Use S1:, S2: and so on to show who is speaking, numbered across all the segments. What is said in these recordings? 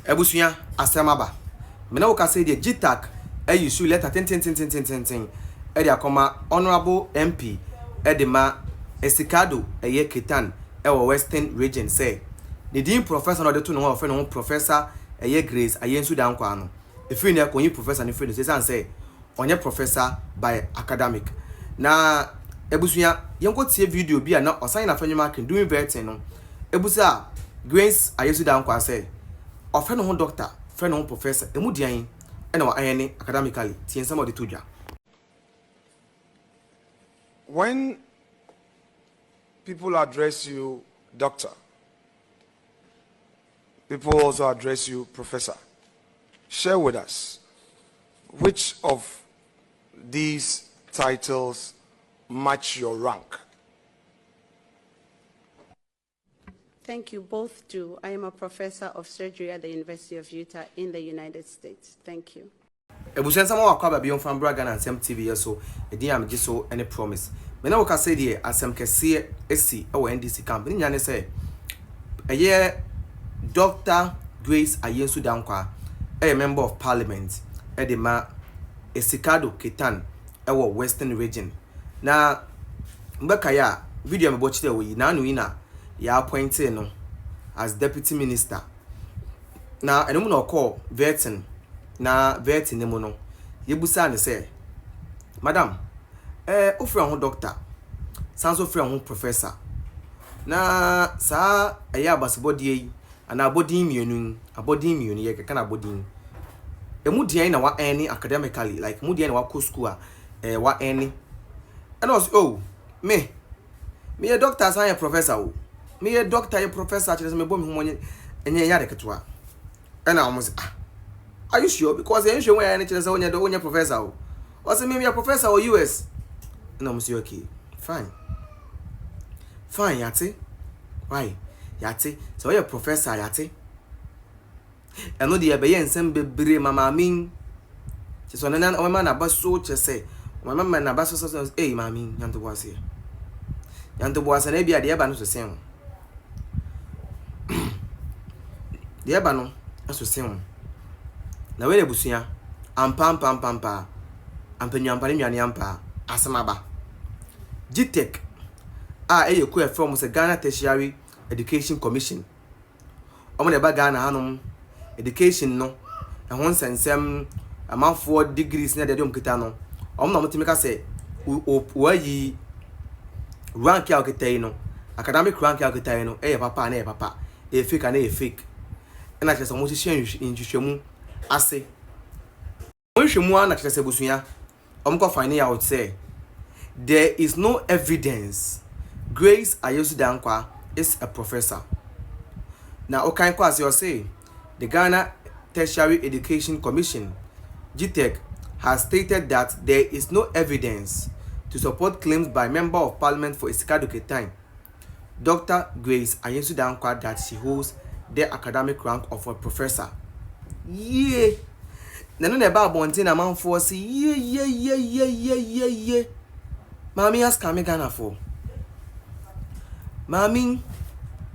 S1: Ebusuya asemaba. Me na woka say the GTEC issue letter 10 e dey akoma honorable MP e dey ma Esikado Ay3K3 e wo Western region say the dean professor no dey to no ho fe no professor Grace Ayensu-Danquah no efiri na konyi professor ni free no say onye professor by academic na ebusuya yenko tie video bi na osan na fanyuma kin doing vetting no ebusa Grace Ayensu-Danquah say ofe no doctor fe no professor emu dian e na wa ayene academically tie nsam odi todwa.
S2: When people address you doctor, people also address you professor. Share with us which of these titles match your rank.
S3: Thank you. Both do. I am a professor of surgery at the University of Utah in the United States. Thank you.
S1: Ebusen sama wa kwa ba bion fan braga na nsem TV so edin am gi so any promise me na wo ka say die asem kese esi e wo NDC camp ni nyane say eye Dr. Grace Ayensu-Danquah a member of parliament e de ma Esikado Ketan e wo Western region na mbeka ya video me bochite wo yi na anu yi na ya appointed no as deputy minister na enum na call vetting na vetting ne mo no yebusa ne say madam ofre ho doctor sanso ofre ho professor na sa aya basbody yi ana abodin mienu ye keka na abodin emu dian na wa any academically like mu dian na wa ko school wa any and was me a doctor san a professor o me a doctor a professor chese me bo me ho enye ya de ketwa and I almost are you sure? Because the issue when I chese onye professor o was me a professor or US and I'm say okay fine yate why yate so you professor yate eno de be yen bebre mama min chese onana o ma na baso chese o mama na baso so mami yanto boase na bia de eba no so sen de eba no aso sen na we ebusuya ampa ampanyampane nwane ampa asemaba GTEC eye ku from se Ghana Tertiary Education Commission omo ne ba Ghana hanom education no e ho nsensem amanfo degrees na de kita no omo na motimika se wayi rank ya okita no academic rank ya okita no papa na papa fake na fake na chese mo hihye nhwehwemu ase nhwehwemu ana chese busuya omko find out say there is no evidence Grace Ayensu-Danquah is a professor. Now okay kwa say the Ghana Tertiary Education Commission GTEC has stated that there is no evidence to support claims by Member of Parliament for Esikado Ketan, Dr. Grace Ayensu-Danquah, that she holds the academic rank of a professor. Yeah. Nano neba bonte na man for say yeah. Mami ask me Ghana for. Mami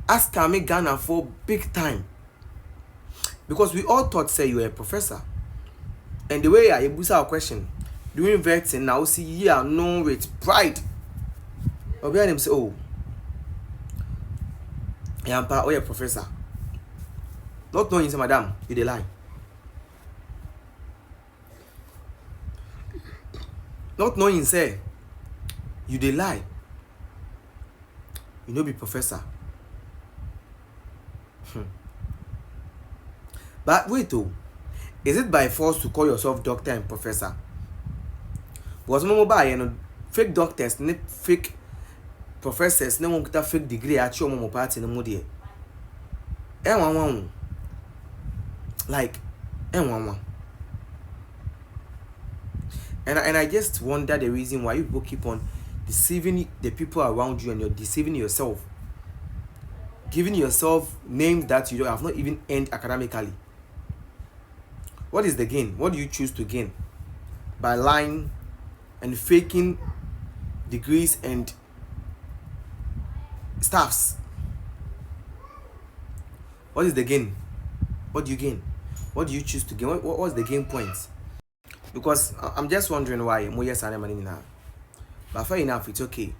S1: ask me Ghana for big time. Because we all thought say you were a professor. And the way I ask our question, doing vetting now see yeah no with pride. Obi anim say yampa o a professor. Not knowing say madam, you dey lie. Not knowing say you dey lie. You no be professor. But wait is it by force to call yourself doctor and professor? Because mo buy fake doctors, ne fake professors, ne won kita fake degree at your mo party no mo de. Like and I just wonder the reason why you people keep on deceiving the people around you and you're deceiving yourself, giving yourself names that you don't have not even earned academically. What is the gain? What do you choose to gain by lying and faking degrees and staffs? What is the gain? What do you gain? What do you choose to gain? What's the gain point? Because I'm just wondering why mo yes and money now. But fair enough, it's okay.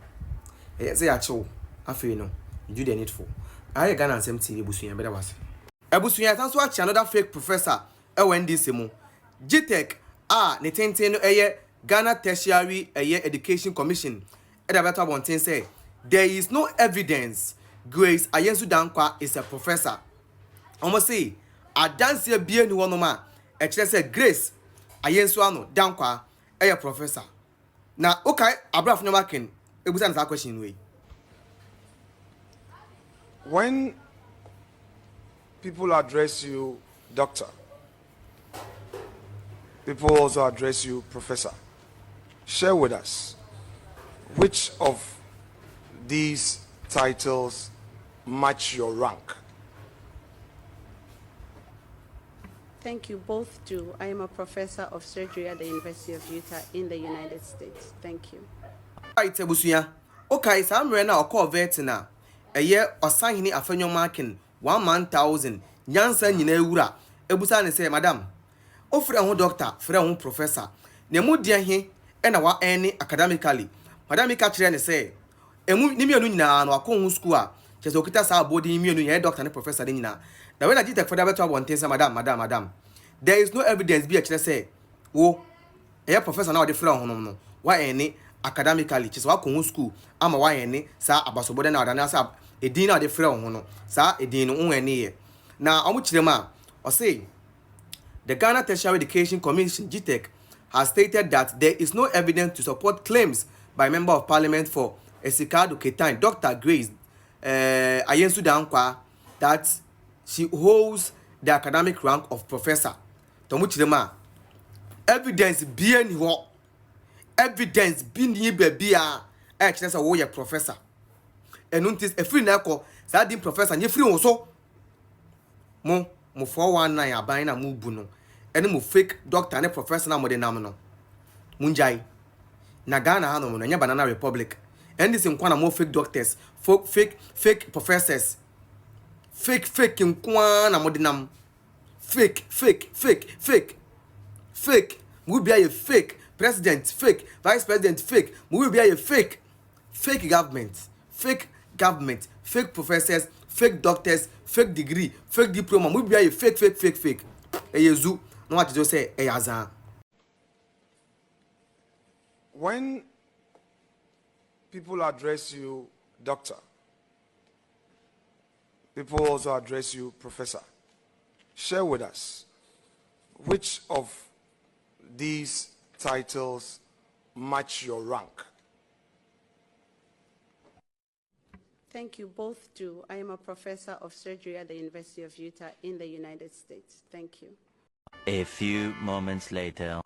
S1: Say actual, I feel no. You do the needful. I Ghana and some TV busunya better was. Ebusunya tan so achi another fake professor e wen this mu. GTEC ne tenten no Ghana Tertiary Education Commission. E da better one thing say there is no evidence Grace Ayensu-Danquah is a professor. Almost say adanse bia ni wono ma e kire say Grace Ayensu-Danquah a professor. Na okay abraf no makin ebusa na question way.
S2: When people address you doctor, people also address you professor. Share with us which of these titles match your rank.
S3: Thank you. Both do. I am a professor of surgery at the University of Utah in the United States. Thank you.
S1: Right, Ebusuya. Okay, so I'm now call vetina. A year or sign a fenyo marking 1,000. Nyansa nyina ewura. Ebusa ne say, Madam, ofre ho doctor, frɛ ho professor. Ne mu dia he e na wa any academically. Madam ka kire ne say, emu ni mienu nyina na akɔ ho school a. Che so kita sa body mienu ye doctor ne professor ne nyina. Na when I GTEC for that better one thing say, Madam. There is no evidence be a kire say, wo a professor now the frɛ ho no. Wa any academically che so akɔ ho school ama wa any sa abasobode na adana sa edin na de frɛ ho no. Sa edin no ho any ye. Na omu kire ma o say the Ghana Tertiary Education Commission (GTEC) has stated that there is no evidence to support claims by Member of Parliament for Ay3K3, Dr. Grace Ayensu-Danquah, that she holds the academic rank of professor. Tomuchirema, evidence being what? Evidence being bia actually a warrior professor. And notice a free nako, Sadim professor, and you free also. Mo 419 abana mu buno. Ene mu fake doctor ne professor na mo de nam no. Munjai. Na Ghana ha no mo nya banana republic. And this in kwana mo fake doctors, fake professors. Fake in kwana mo de nam. Fake. We be a fake president, fake vice president, fake. We be a fake government, fake professors, fake doctors, fake degree, fake diploma. We be a fake. Eyezu no what you say eyaza.
S2: When people address you doctor, people also address you professor. Share with us which of these titles match your rank.
S3: Thank you. Both do. I am a professor of surgery at the University of Utah in the United States. Thank you.
S4: A few moments later.